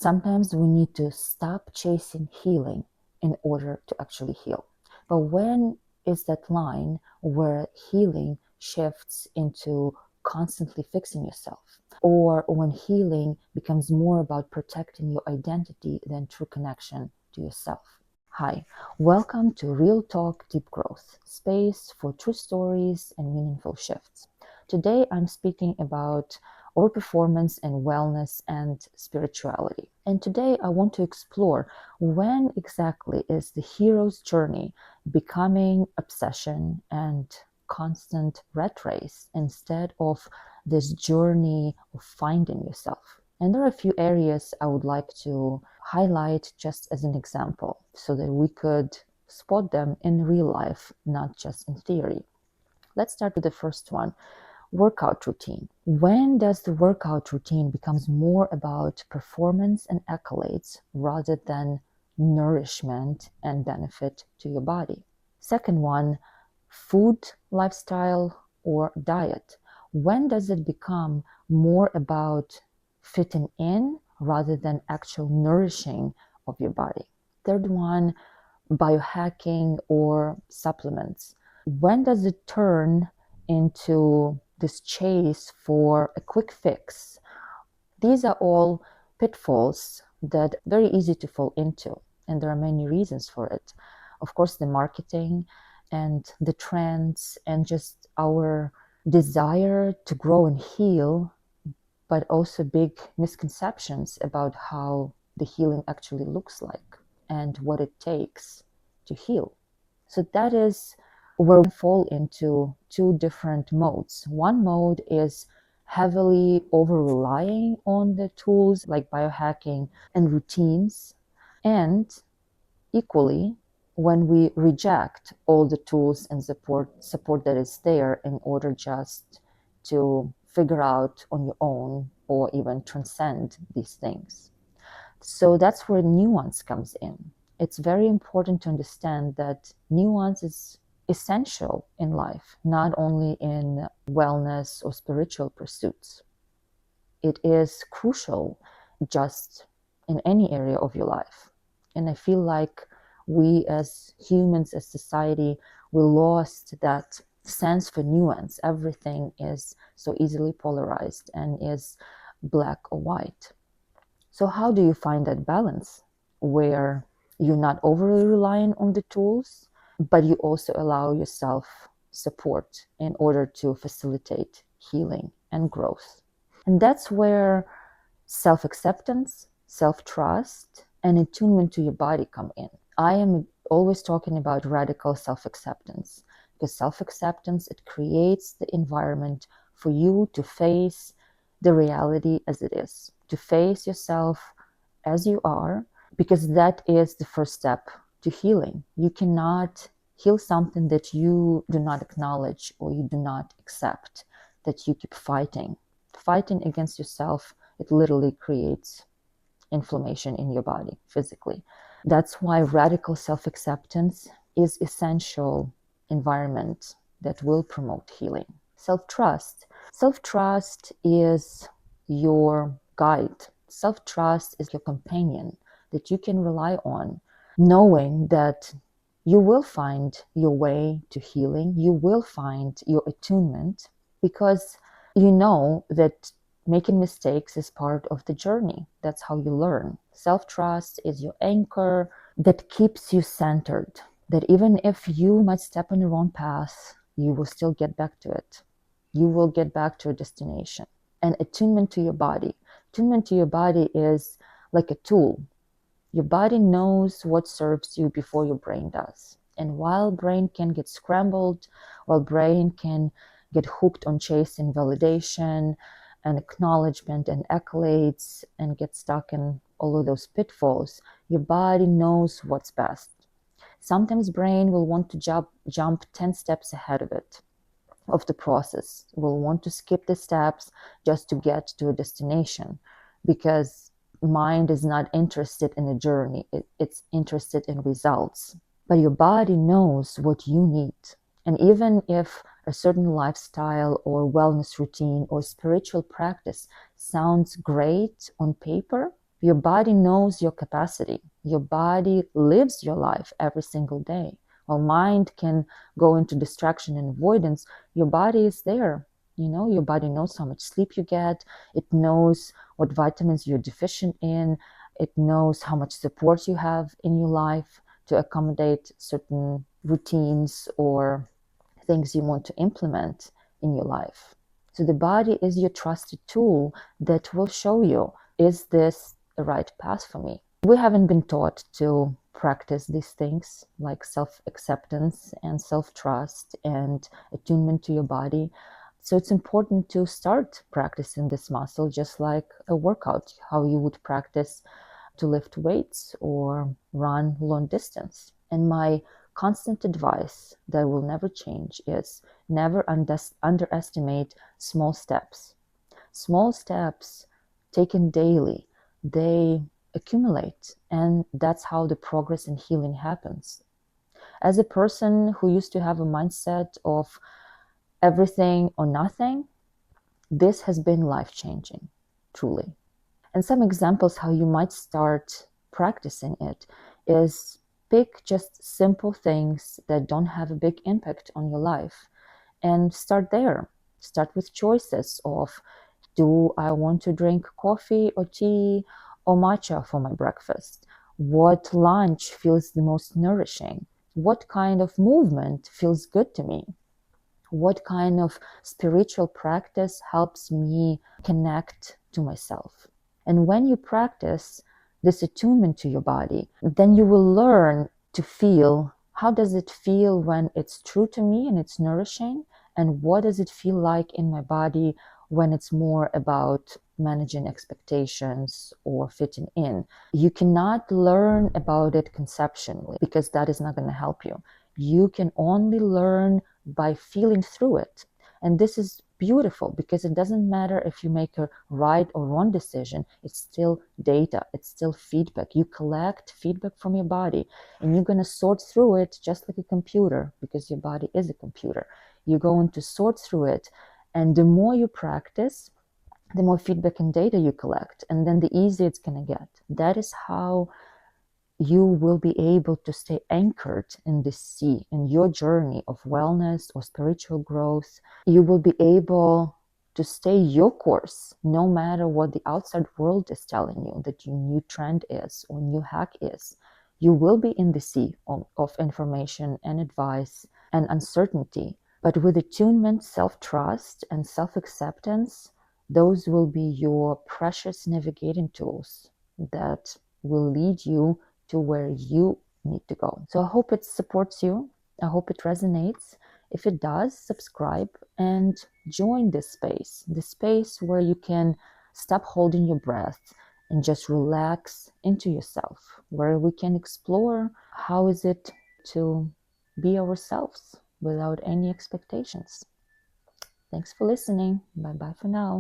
Sometimes we need to stop chasing healing in order to actually heal. But when is that line where healing shifts into constantly fixing yourself? Or when healing becomes more about protecting your identity than true connection to yourself? Hi, welcome to Real Talk Deep Growth, space for true stories and meaningful shifts. Today I'm speaking about overperformance and wellness and spirituality. And today I want to explore when exactly is the hero's journey becoming obsession and constant rat race instead of this journey of finding yourself. And there are a few areas I would like to highlight just as an example so that we could spot them in real life, not just in theory. Let's start with the first one. Workout routine. When does the workout routine becomes more about performance and accolades rather than nourishment and benefit to your body? Second one, food, lifestyle, or diet. When does it become more about fitting in rather than actual nourishing of your body? Third one, biohacking or supplements. When does it turn into this chase for a quick fix? These are all pitfalls that are very easy to fall into, and there are many reasons for it. Of course, the marketing and the trends and just our desire to grow and heal, but also big misconceptions about how the healing actually looks like and what it takes to heal. So that is where we fall into two different modes. One mode is heavily over relying on the tools like biohacking and routines, and equally when we reject all the tools and support that is there in order just to figure out on your own or even transcend these things. So that's where nuance comes in. It's very important to understand that nuance is essential in life, not only in wellness or spiritual pursuits. It is crucial just in any area of your life. And I feel like we as humans, as society, we lost that sense for nuance. Everything is so easily polarized and is black or white. So how do you find that balance where you're not overly relying on the tools, but you also allow yourself support in order to facilitate healing and growth? And that's where self-acceptance, self-trust, and attunement to your body come in. I am always talking about radical self-acceptance because self-acceptance, it creates the environment for you to face the reality as it is, to face yourself as you are, because that is the first step to healing. You cannot heal something that you do not acknowledge or you do not accept, that you keep fighting. Fighting against yourself, it literally creates inflammation in your body physically. That's why radical self-acceptance is essential environment that will promote healing. Self-trust. Self-trust is your guide. Self-trust is your companion that you can rely on, knowing that you will find your way to healing, you will find your attunement, because you know that making mistakes is part of the journey. That's how you learn. Self-trust is your anchor that keeps you centered, that even if you might step on the wrong path, you will still get back to it. You will get back to a destination. And attunement to your body. Attunement to your body is like a tool. Your body knows what serves you before your brain does. And while brain can get scrambled, while brain can get hooked on chasing validation and acknowledgement and accolades and get stuck in all of those pitfalls, your body knows what's best. Sometimes brain will want to jump 10 steps ahead of it, of the process, will want to skip the steps just to get to a destination, because mind is not interested in a journey, it's interested in results. But your body knows what you need. And even if a certain lifestyle or wellness routine or spiritual practice sounds great on paper, Your body knows your capacity. Your body lives your life every single day. While mind can go into distraction and avoidance, your body is there. Your body knows how much sleep you get. It knows what vitamins you're deficient in. It knows how much support you have in your life to accommodate certain routines or things you want to implement in your life. So the body is your trusted tool that will show you, is this the right path for me? We haven't been taught to practice these things like self-acceptance and self-trust and attunement to your body. So it's important to start practicing this muscle just like a workout, how you would practice to lift weights or run long distance. And my constant advice that will never change is never underestimate small steps. Small steps taken daily, they accumulate, and that's how the progress and healing happens. As a person who used to have a mindset of everything or nothing, this has been life-changing, truly. And some examples how you might start practicing it is pick just simple things that don't have a big impact on your life and start there. Start with choices of, do I want to drink coffee or tea or matcha for my breakfast? What lunch feels the most nourishing? What kind of movement feels good to me? What kind of spiritual practice helps me connect to myself? And when you practice this attunement to your body, then you will learn to feel, how does it feel when it's true to me and it's nourishing? And what does it feel like in my body when it's more about managing expectations or fitting in? You cannot learn about it conceptually because that is not going to help you. You can only learn by feeling through it. And this is beautiful because it doesn't matter if you make a right or wrong decision, it's still data, it's still feedback. You collect feedback from your body and you're going to sort through it just like a computer, because your body is a computer. You're going to sort through it, and the more you practice, the more feedback and data you collect, and then the easier it's going to get. That is how you will be able to stay anchored in the sea in your journey of wellness or spiritual growth. You will be able to stay your course no matter what the outside world is telling you that your new trend is or new hack is. You will be in the sea of information and advice and uncertainty. But with attunement, self-trust, and self-acceptance, those will be your precious navigating tools that will lead you to where you need to go. So I hope it supports you. I hope it resonates. If it does, subscribe and join this space where you can stop holding your breath and just relax into yourself, where we can explore how is it to be ourselves without any expectations. Thanks for listening. Bye bye for now.